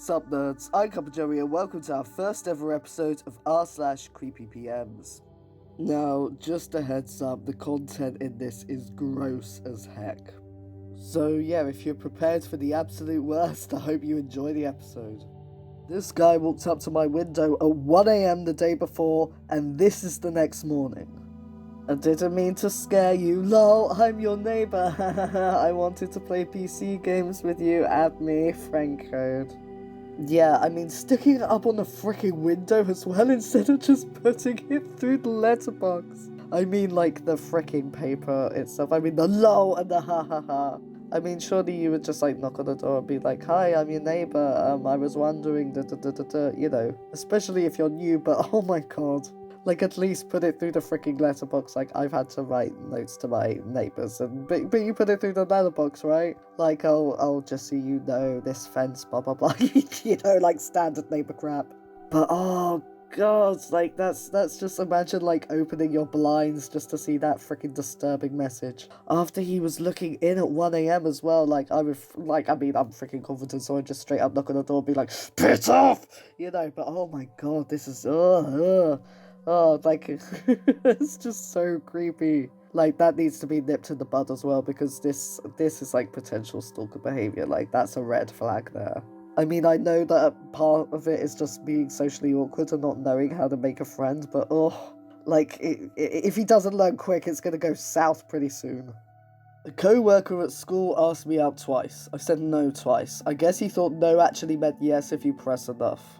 What's up, nerds? I'm CuppaJoey, and welcome to our first ever episode of r/creepypms. Now, just a heads up, the content in this is gross as heck. So yeah, if you're prepared for the absolute worst, I hope you enjoy the episode. This guy walked up to my window at 1 AM the day before, and this is the next morning. I didn't mean to scare you, lol, I'm your neighbor, I wanted to play PC games with you, add me, friend code. Yeah, I mean, sticking it up on the freaking window as well instead of just putting it through the letterbox. I mean, like, the freaking paper itself, I mean, the lol and the ha ha ha. I mean, surely you would just, like, knock on the door and be like, hi, I'm your neighbor, I was wondering, you know, especially if you're new, but oh my god. Like, at least put it through the freaking letterbox. Like, I've had to write notes to my neighbors, but you put it through the letterbox, right? Like, oh, just so you know, this fence, blah blah blah. You know, like standard neighbor crap. But oh god, like that's just, imagine like opening your blinds just to see that freaking disturbing message. After he was looking in at 1 AM as well. Like, I'm freaking confident, so I just straight up knock on the door and be like, piss off, you know. But oh my god, this is Oh, like, it's just so creepy. Like, that needs to be nipped in the bud as well, because this is, like, potential stalker behavior. Like, that's a red flag there. I mean, I know that part of it is just being socially awkward and not knowing how to make a friend, but, like, if he doesn't learn quick, it's gonna go south pretty soon. A co-worker at school asked me out twice. I said no twice. I guess he thought no actually meant yes if you press enough.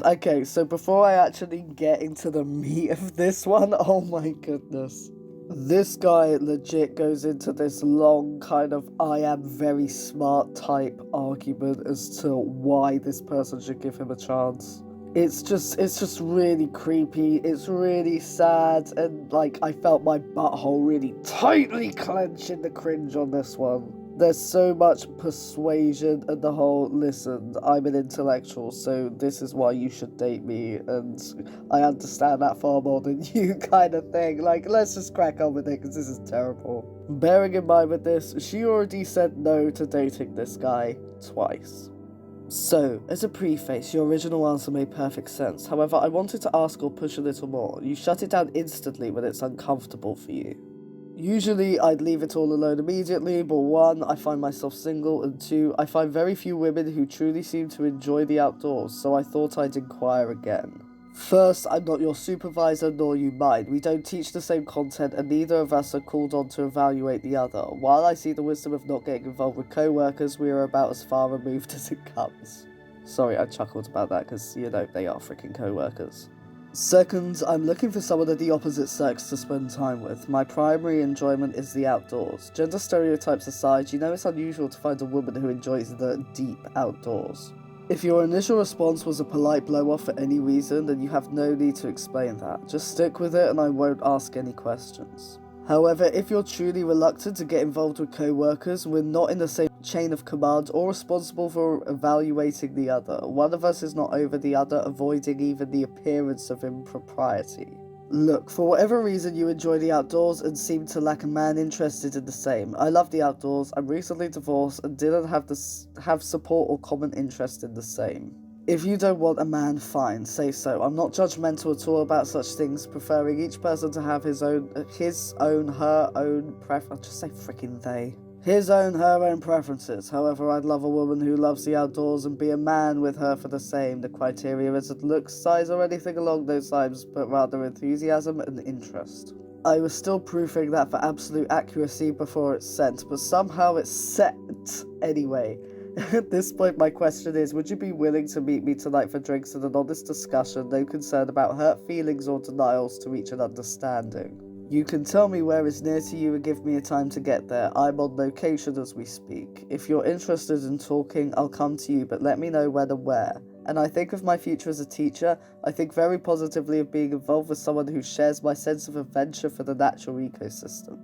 Okay, so before I actually get into the meat of this one, oh my goodness. This guy legit goes into this long kind of I am very smart type argument as to why this person should give him a chance. It's just really creepy, it's really sad, and like I felt my butthole really tightly clench in the cringe on this one. There's so much persuasion and the whole, listen, I'm an intellectual, so this is why you should date me, and I understand that far more than you kind of thing. Like, let's just crack on with it, because this is terrible. Bearing in mind with this, she already said no to dating this guy twice. So, as a preface, your original answer made perfect sense. However, I wanted to ask or push a little more. You shut it down instantly when it's uncomfortable for you. Usually, I'd leave it all alone immediately, but 1, I find myself single, and 2, I find very few women who truly seem to enjoy the outdoors, so I thought I'd inquire again. First, I'm not your supervisor, nor you mine. We don't teach the same content, and neither of us are called on to evaluate the other. While I see the wisdom of not getting involved with co-workers, we are about as far removed as it comes. Sorry, I chuckled about that, because, you know, they are freaking co-workers. Second, I'm looking for someone of the opposite sex to spend time with. My primary enjoyment is the outdoors. Gender stereotypes aside, you know it's unusual to find a woman who enjoys the deep outdoors. If your initial response was a polite blow-off for any reason, then you have no need to explain that. Just stick with it and I won't ask any questions. However, if you're truly reluctant to get involved with co-workers, we're not in the same chain of command or responsible for evaluating the other. One of us is not over the other, avoiding even the appearance of impropriety. Look, for whatever reason you enjoy the outdoors and seem to lack a man interested in the same. I love the outdoors, I'm recently divorced and didn't have support or common interest in the same. If you don't want a man, fine, say so. I'm not judgmental at all about such things, preferring each person to have his own, her own preference. Just say freaking they. His own, her own preferences. However, I'd love a woman who loves the outdoors and be a man with her for the same. The criteria isn't looks, size, or anything along those lines, but rather enthusiasm and interest. I was still proofing that for absolute accuracy before it's sent, but somehow it's sent anyway. At this point, my question is, would you be willing to meet me tonight for drinks and an honest discussion, no concern about hurt feelings or denials, to reach an understanding? You can tell me where is near to you and give me a time to get there. I'm on location as we speak. If you're interested in talking, I'll come to you, but let me know when and where. And I think of my future as a teacher, I think very positively of being involved with someone who shares my sense of adventure for the natural ecosystem.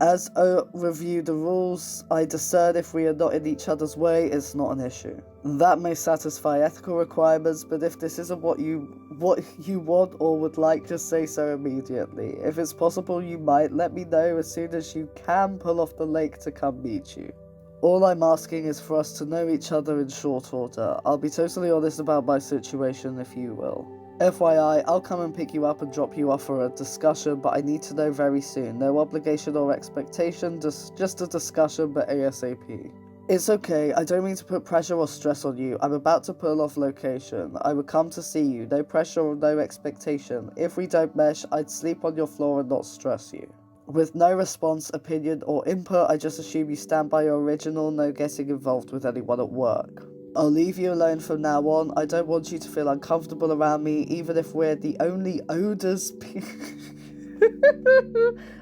As I review the rules, I discern if we are not in each other's way, it's not an issue. That may satisfy ethical requirements, but if this isn't what you want or would like, just say so immediately. If it's possible, you might let me know as soon as you can pull off the lake to come meet you. All I'm asking is for us to know each other in short order. I'll be totally honest about my situation, if you will. FYI, I'll come and pick you up and drop you off for a discussion, but I need to know very soon. No obligation or expectation, just a discussion, but ASAP. It's okay, I don't mean to put pressure or stress on you. I'm about to pull off location. I would come to see you, no pressure or no expectation. If we don't mesh, I'd sleep on your floor and not stress you. With no response, opinion, or input, I just assume you stand by your original, no getting involved with anyone at work. I'll leave you alone from now on. I don't want you to feel uncomfortable around me, even if we're the only odors.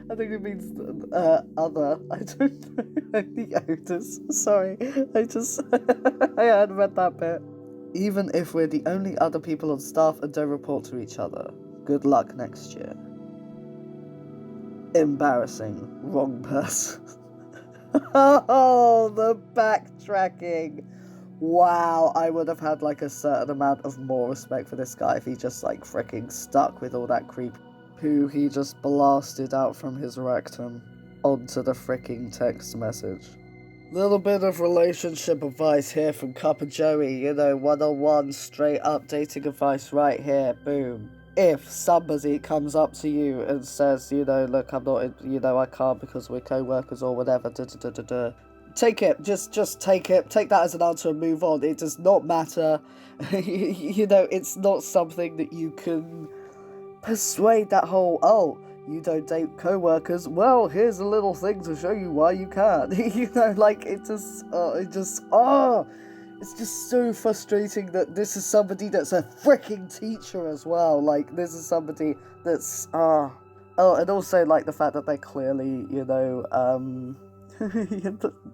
I think it means other. I don't know. The odors. Sorry. I hadn't read that bit. Even if we're the only other people on staff and don't report to each other. Good luck next year. Embarrassing. Wrong person. Oh, the backtracking. Wow, I would have had like a certain amount of more respect for this guy if he just like freaking stuck with all that creep poo he just blasted out from his rectum onto the freaking text message. Little bit of relationship advice here from CuppaJoey, you know, 101 straight up dating advice right here, boom. If somebody comes up to you and says, you know, look, I'm not, you know, I can't because we're co-workers or whatever, take it, just take it, take that as an answer and move on. It does not matter. You know, it's not something that you can persuade that whole, oh, you don't date co-workers, well, here's a little thing to show you why you can't. You know, like, it's just so frustrating that this is somebody that's a freaking teacher as well. Like, this is somebody that's, oh, and also, like, the fact that they're clearly, you know,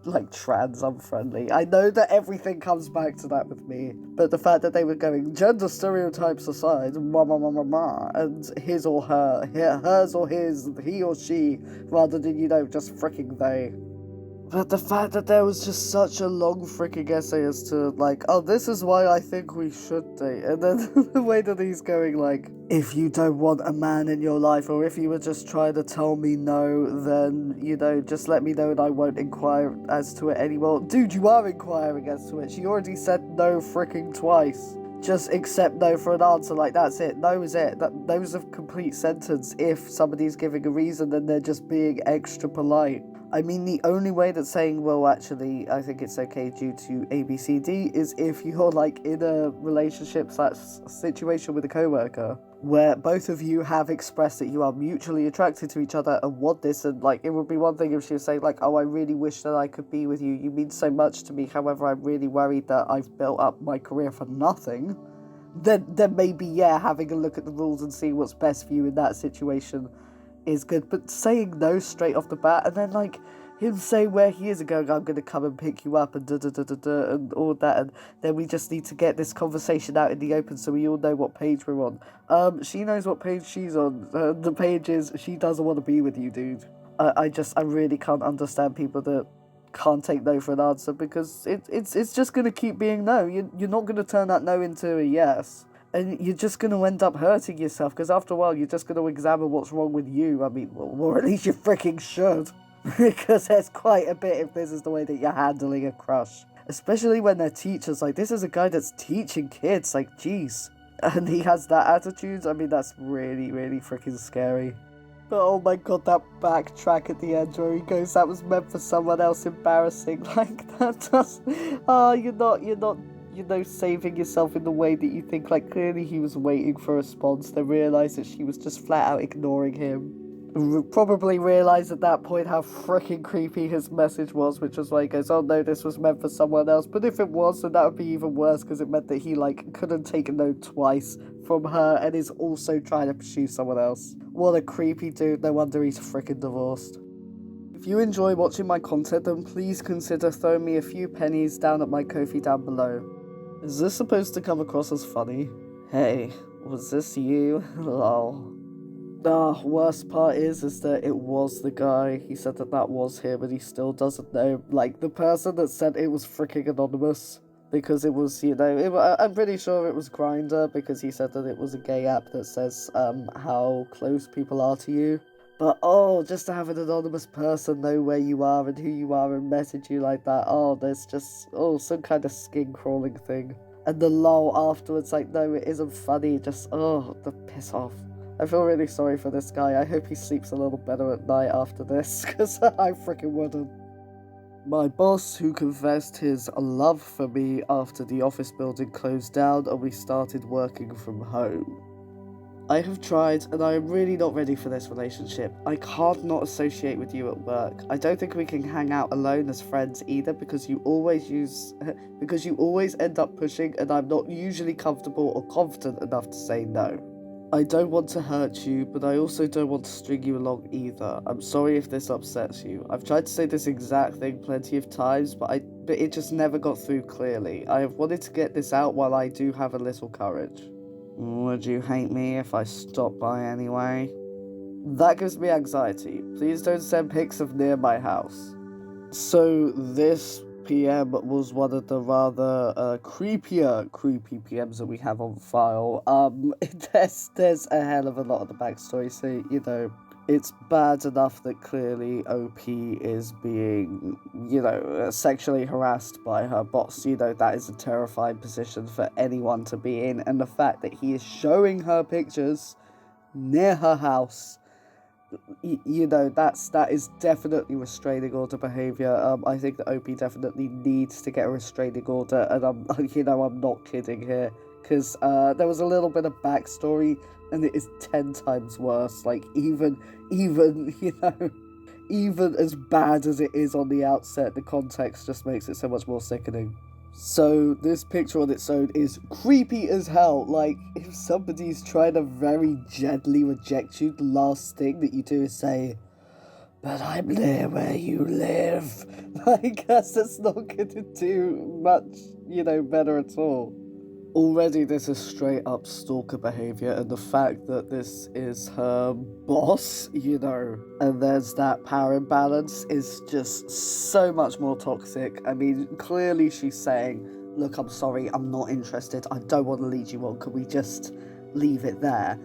like trans unfriendly. I know that everything comes back to that with me, but the fact that they were going gender stereotypes aside, and his or her, hers or his, he or she, rather than, you know, just freaking they. But the fact that there was just such a long freaking essay as to, like, oh, this is why I think we should date. And then the way that he's going, like, if you don't want a man in your life, or if you were just trying to tell me no, then, you know, just let me know and I won't inquire as to it anymore. Dude, you are inquiring as to it. She already said no freaking twice. Just accept no for an answer, like, that's it. No is it. No's a complete sentence. If somebody's giving a reason, then they're just being extra polite. I mean, the only way that saying, well, actually, I think it's okay due to ABCD is if you're, like, in a relationship / situation with a coworker where both of you have expressed that you are mutually attracted to each other and want this, and, like, it would be one thing if she was saying, like, oh, I really wish that I could be with you. You mean so much to me. However, I'm really worried that I've built up my career for nothing. Then maybe, yeah, having a look at the rules and seeing what's best for you in that situation is good, but saying no straight off the bat, and then, like, him saying where he is and going, I'm gonna come and pick you up and and all that, and then we just need to get this conversation out in the open so we all know what page we're on. She knows what page she's on. The page is, she doesn't want to be with you, dude. I really can't understand people that can't take no for an answer, because it's just gonna keep being no. You're not gonna turn that no into a yes. And you're just going to end up hurting yourself, because after a while, you're just going to examine what's wrong with you. I mean, well, or at least you freaking should. Because there's quite a bit if this is the way that you're handling a crush. Especially when they're teachers. Like, this is a guy that's teaching kids. Like, jeez. And he has that attitude. I mean, that's really, really freaking scary. But oh my god, that backtrack at the end where he goes, that was meant for someone else, embarrassing. Like, that does... Oh, you're not... You know, saving yourself in the way that you think, like, clearly he was waiting for a response, then realised that she was just flat out ignoring him. Probably realised at that point how freaking creepy his message was, which was why he goes, oh no, this was meant for someone else. But if it was, then that would be even worse, because it meant that he, like, couldn't take a no twice from her and is also trying to pursue someone else. What a creepy dude, no wonder he's freaking divorced. If you enjoy watching my content, then please consider throwing me a few pennies down at my Ko-fi down below. Is this supposed to come across as funny? Hey, was this you? Lol. Worst part is that it was the guy. He said that was him, and he still doesn't know. Like, the person that said it was freaking anonymous. Because it was, you know, I'm pretty sure it was Grindr, because he said that it was a gay app that says, how close people are to you. But oh, just to have an anonymous person know where you are and who you are and message you like that, oh, there's just, oh, some kind of skin crawling thing. And the lull afterwards, like, no, it isn't funny, just, oh, the piss off. I feel really sorry for this guy. I hope he sleeps a little better at night after this, because I freaking wouldn't. My boss, who confessed his love for me after the office building closed down and we started working from home. I have tried, and I am really not ready for this relationship. I can't not associate with you at work. I don't think we can hang out alone as friends either, because you always end up pushing, and I'm not usually comfortable or confident enough to say no. I don't want to hurt you, but I also don't want to string you along either. I'm sorry if this upsets you. I've tried to say this exact thing plenty of times, but it just never got through clearly. I have wanted to get this out while I do have a little courage. Would you hate me if I stopped by anyway? That gives me anxiety. Please don't send pics of near my house. So this PM was one of the rather creepy PMs that we have on file. There's a hell of a lot of the backstory, so, you know, it's bad enough that clearly OP is being, you know, sexually harassed by her boss. You know, that is a terrifying position for anyone to be in. And the fact that he is showing her pictures near her house, you know, that is definitely restraining order behaviour. I think that OP definitely needs to get a restraining order. And I'm not kidding here. Because there was a little bit of backstory, and it is 10 times worse. Like, even, you know, even as bad as it is on the outset, the context just makes it so much more sickening. So, this picture on its own is creepy as hell. Like, if somebody's trying to very gently reject you, the last thing that you do is say, "But I'm near where you live." I guess that's not going to do much, you know, better at all. Already this is straight up stalker behaviour, and the fact that this is her boss, you know, and there's that power imbalance is just so much more toxic. I mean, clearly she's saying, look, I'm sorry, I'm not interested, I don't want to lead you on, could we just leave it there?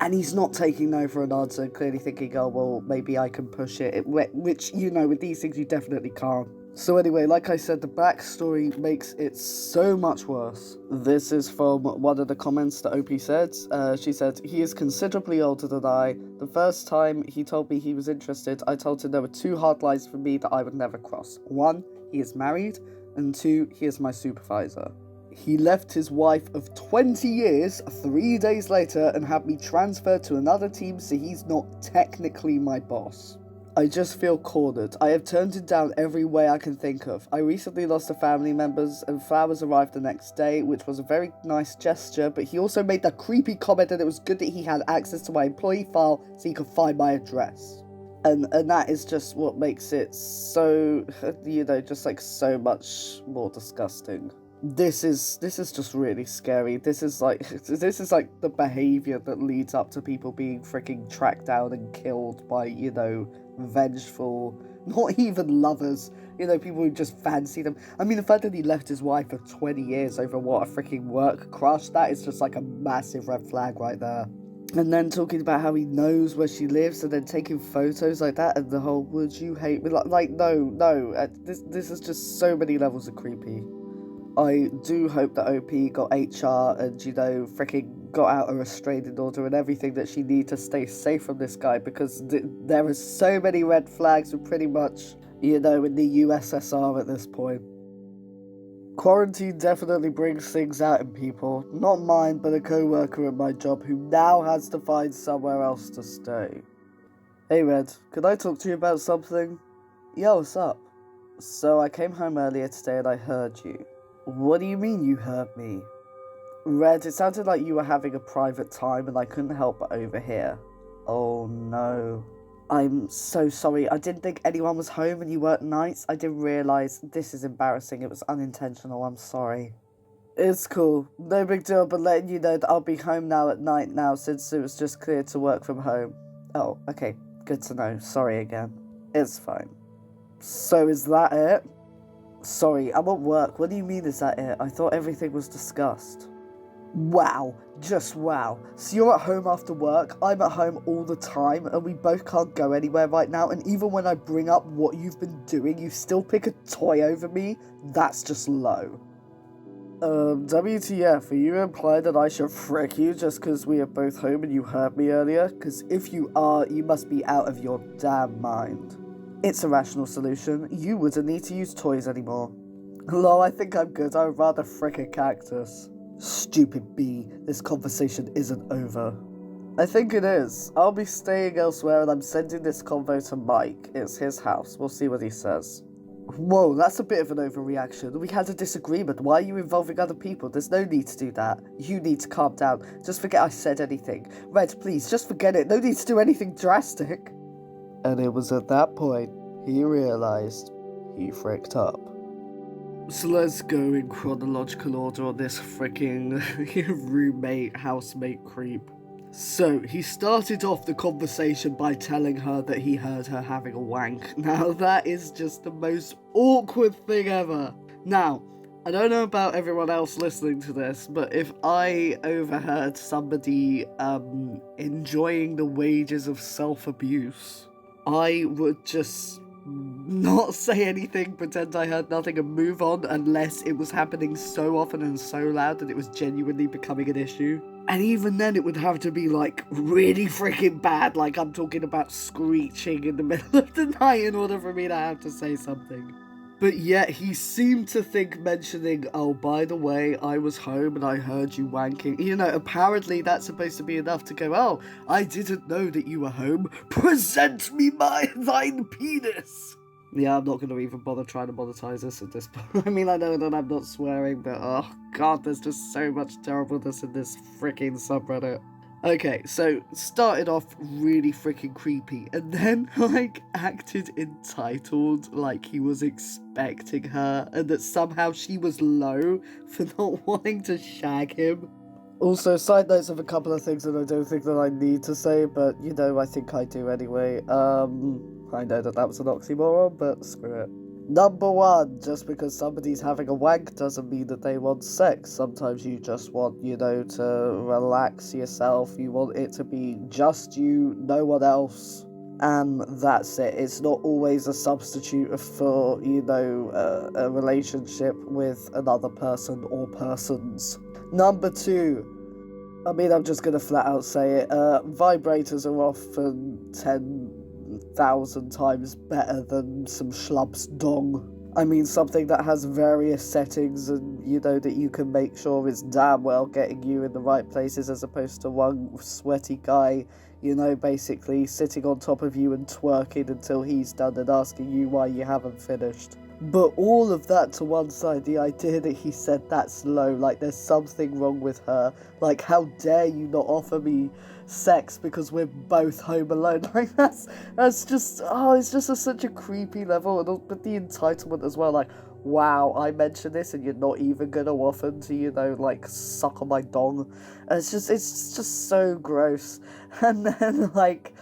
And he's not taking no for an answer, clearly thinking, oh, well, maybe I can push it, which, you know, with these things you definitely can't. So anyway, like I said, the backstory makes it so much worse. This is from one of the comments that OP said. She said, he is considerably older than I. The first time he told me he was interested, I told him there were 2 hard lines for me that I would never cross. 1, he is married, and 2, he is my supervisor. He left his wife of 20 years 3 days later and had me transferred to another team, so he's not technically my boss. I just feel cornered. I have turned it down every way I can think of. I recently lost a family members and flowers arrived the next day, which was a very nice gesture, but he also made that creepy comment that it was good that he had access to my employee file so he could find my address. And that is just what makes it so, you know, just like so much more disgusting. This is just really scary. This is like the behavior that leads up to people being freaking tracked down and killed by, you know, vengeful, not even lovers, you know, people who just fancy them. I mean, the fact that he left his wife for 20 years over what, a freaking work crush, that is just like a massive red flag right there. And then talking about how he knows where she lives, and then taking photos like that, and the whole "would you hate me?" like no, this is just so many levels of creepy. I do hope that OP got HR and, you know, freaking got out a restraining order and everything that she needs to stay safe from this guy, because there are so many red flags with pretty much, you know, in the USSR at this point. Quarantine definitely brings things out in people. Not mine, but a coworker at my job who now has to find somewhere else to stay. Hey Red, could I talk to you about something? Yo, what's up? So I came home earlier today and I heard you. What do you mean you heard me? Red, it sounded like you were having a private time and I couldn't help but overhear. Oh no. I'm so sorry. I didn't think anyone was home and you weren't nice. I didn't realise. This is embarrassing. It was unintentional. I'm sorry. It's cool. No big deal, but letting you know that I'll be home now at night now since it was just cleared to work from home. Oh, okay. Good to know. Sorry again. It's fine. So is that it? Sorry, I'm at work. What do you mean is that it? I thought everything was discussed. Wow, just wow. So you're at home after work, I'm at home all the time, and we both can't go anywhere right now, and even when I bring up what you've been doing, you still pick a toy over me? That's just low. WTF, are you implying that I should frick you just because we are both home and you heard me earlier? Because if you are, you must be out of your damn mind. It's a rational solution. You wouldn't need to use toys anymore. Lol, I think I'm good. I would rather frick a cactus. Stupid bee, this conversation isn't over. I think it is. I'll be staying elsewhere and I'm sending this convo to Mike. It's his house. We'll see what he says. Whoa, that's a bit of an overreaction. We had a disagreement. Why are you involving other people? There's no need to do that. You need to calm down. Just forget I said anything. Red, please, just forget it. No need to do anything drastic. And it was at that point he realised he fricked up. So let's go in chronological order on this freaking roommate, housemate creep. So, he started off the conversation by telling her that he heard her having a wank. Now, that is just the most awkward thing ever. Now, I don't know about everyone else listening to this, but if I overheard somebody enjoying the wages of self-abuse, I would just not say anything, pretend I heard nothing and move on unless it was happening so often and so loud that it was genuinely becoming an issue. And even then it would have to be like really freaking bad, like I'm talking about screeching in the middle of the night in order for me to have to say something. But yet he seemed to think mentioning, oh, by the way, I was home and I heard you wanking. You know, apparently that's supposed to be enough to go, oh, I didn't know that you were home. Present me thine penis. Yeah, I'm not going to even bother trying to monetize this at this point. I mean, I know that I'm not swearing, but oh god, there's just so much terribleness in this freaking subreddit. Okay, so started off really freaking creepy, and then, like, acted entitled, like he was expecting her, and that somehow she was low for not wanting to shag him. Also, side notes of a couple of things that I don't think that I need to say, but, you know, I think I do anyway. I know that was an oxymoron, but screw it. Number one, just because somebody's having a wank doesn't mean that they want sex. Sometimes you just want, you know, to relax yourself. You want it to be just you, no one else. And that's it. It's not always a substitute for, you know, a relationship with another person or persons. Number two, I mean, I'm just going to flat out say it. Vibrators are often 10,000 times better than some schlub's dong. I mean, something that has various settings and, you know, that you can make sure is damn well getting you in the right places as opposed to one sweaty guy, you know, basically sitting on top of you and twerking until he's done and asking you why you haven't finished. But all of that to one side, the idea that he said that's low, like there's something wrong with her, like how dare you not offer me sex because we're both home alone, like that's just, oh, it's just such a creepy level, and but the entitlement as well, like, wow, I mentioned this and you're not even gonna offer to, you know, like, suck on my dong, and it's just so gross, and then, like,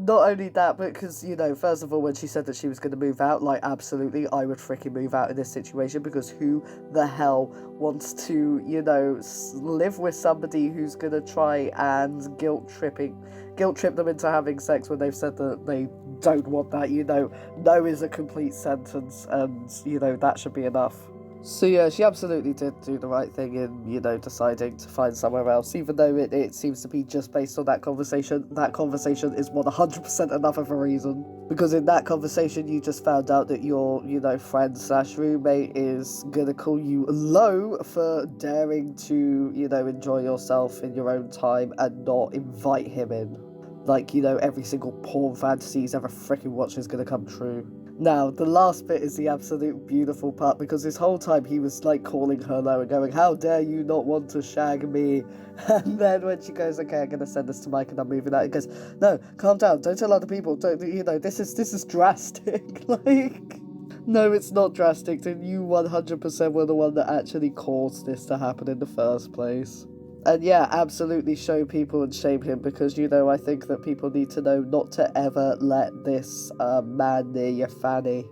not only that, but because, you know, first of all, when she said that she was going to move out, like, absolutely, I would freaking move out in this situation, because who the hell wants to, you know, live with somebody who's going to try and guilt trip them into having sex when they've said that they don't want that, you know, no is a complete sentence, and, you know, that should be enough. So yeah, she absolutely did do the right thing in, you know, deciding to find somewhere else, even though it seems to be just based on that conversation. That conversation is 100% enough of a reason. Because in that conversation, you just found out that your, you know, friend/roommate is gonna call you low for daring to, you know, enjoy yourself in your own time and not invite him in. Like, you know, every single porn fantasy he's ever freaking watched is gonna come true. Now, the last bit is the absolute beautiful part, because this whole time he was, like, calling her low and going, how dare you not want to shag me? And then when she goes, okay, I'm going to send this to Mike and I'm moving out, he goes, no, calm down, don't tell other people, don't, you know, this is drastic, like, no, it's not drastic, and you 100% were the one that actually caused this to happen in the first place. And yeah, absolutely show people and shame him, because, you know, I think that people need to know not to ever let this man near your fanny.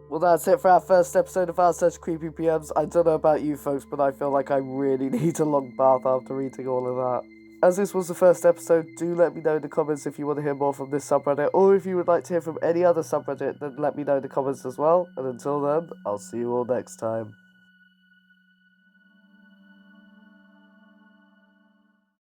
Well, that's it for our first episode of r/creepypms. I don't know about you folks, but I feel like I really need a long bath after reading all of that. As this was the first episode, do let me know in the comments if you want to hear more from this subreddit, or if you would like to hear from any other subreddit, then let me know in the comments as well. And until then, I'll see you all next time.